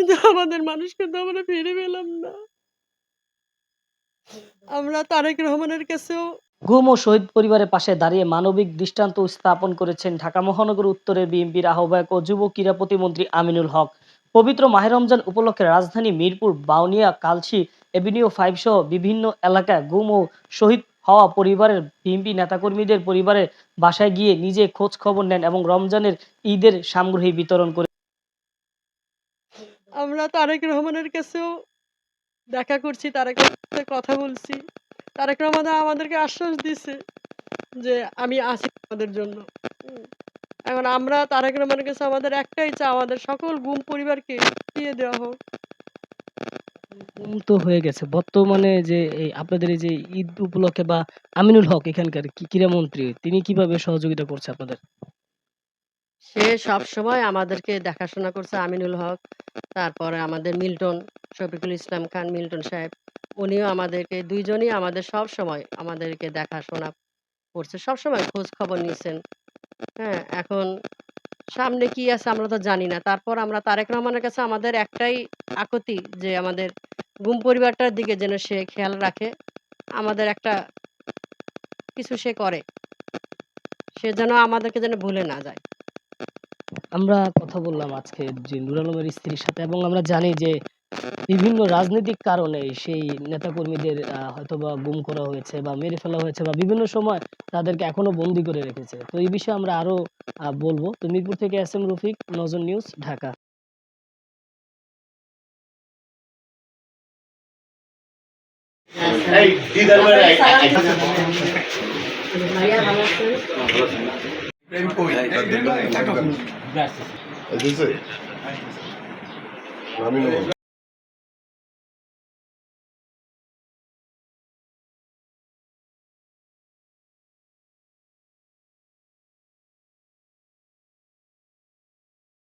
কিন্তু আমাদের মানুষকে তো আমরা ফিরে পেলাম না। আমরা তারেক রহমানের কাছেও গুম ও শহীদ পরিবারের পাশে দাঁড়িয়ে মানবিক দৃষ্টান্ত স্থাপন করেছেন ঢাকা মহানগর উত্তরের বিএনপির আহ্বায়ক ও যুব ক্রীড়া প্রতিমন্ত্রী আমিনুল হক। পবিত্র মাহে রমজান উপলক্ষে রাজধানী মিরপুর, বাউনিয়া, কালশী, এভিনিউ 5 সহ বিভিন্ন এলাকায় গুম ও শহীদ হওয়া পরিবারের বিএনপি নেতাকর্মীদের পরিবারের বাসায় গিয়ে নিজে খোঁজ খবর নেন এবং রমজানের ঈদের সামগ্রী বিতরণ করে। আমরা তারেক রহমানের কাছেও দেখা করছি, তারেক রহমানের সাথে কথা বলছি। তারেক রহমান আমাদেরকে আশ্বাস দিছে যে আমি আছি তোমাদের জন্য। এখন আমরা তারেক রহমানের কাছে আমাদের একটাই চাওয়া, আমাদের সকল গুম পরিবারকে ফিরিয়ে দেওয়া হোক। গুম তো হয়ে গেছে। বর্তমানে যে এই আপনাদের এই যে ঈদ উপলক্ষে বা আমিনুল হক এখানকার ক্রীড়ামন্ত্রী তিনি কিভাবে সহযোগিতা করছে আপনাদের? সে সবসময় আমাদেরকে দেখাশোনা করছে, আমিনুল হক। তারপরে আমাদের মিল্টন, শফিকুল ইসলাম খান মিল্টন সাহেব। উনিও আমাদেরকে ২ জনই আমাদের সবসময় আমাদেরকে দেখাশোনা করছে। সবসময় খোঁজ খবর নিছেন। হ্যাঁ? এখন সামনে কি আছে আমরা তো জানি না। তারপর আমরা তারেক রহমানের কাছে আমাদের একটাই আকুতি যে আমাদের গুম পরিবারটার দিকে যেন সে খেয়াল রাখে। আমাদের একটা কিছু সে করে। সে যেন আমাদেরকে যেন ভুলে না যায়। আমরা কথা বললাম আজকে যে নূর আলমের স্ত্রীর সাথে এবং আমরা জানি যে বিভিন্ন রাজনৈতিক কারণে সেই নেতাকর্মীদের হয়তোবা গুম করা হয়েছে বা মেরে ফেলা হয়েছে বা বিভিন্ন সময় তাদেরকে এখনো বন্দী করে রেখেছে। তো এই বিষয়ে আমরা আরো বলবো। তো মিরপুর থেকে এস এম রফিক, নজর নিউজ, ঢাকা। এই দিদার ভাই ভাইয়া ভালো আছেন? প্রেম কই টাকা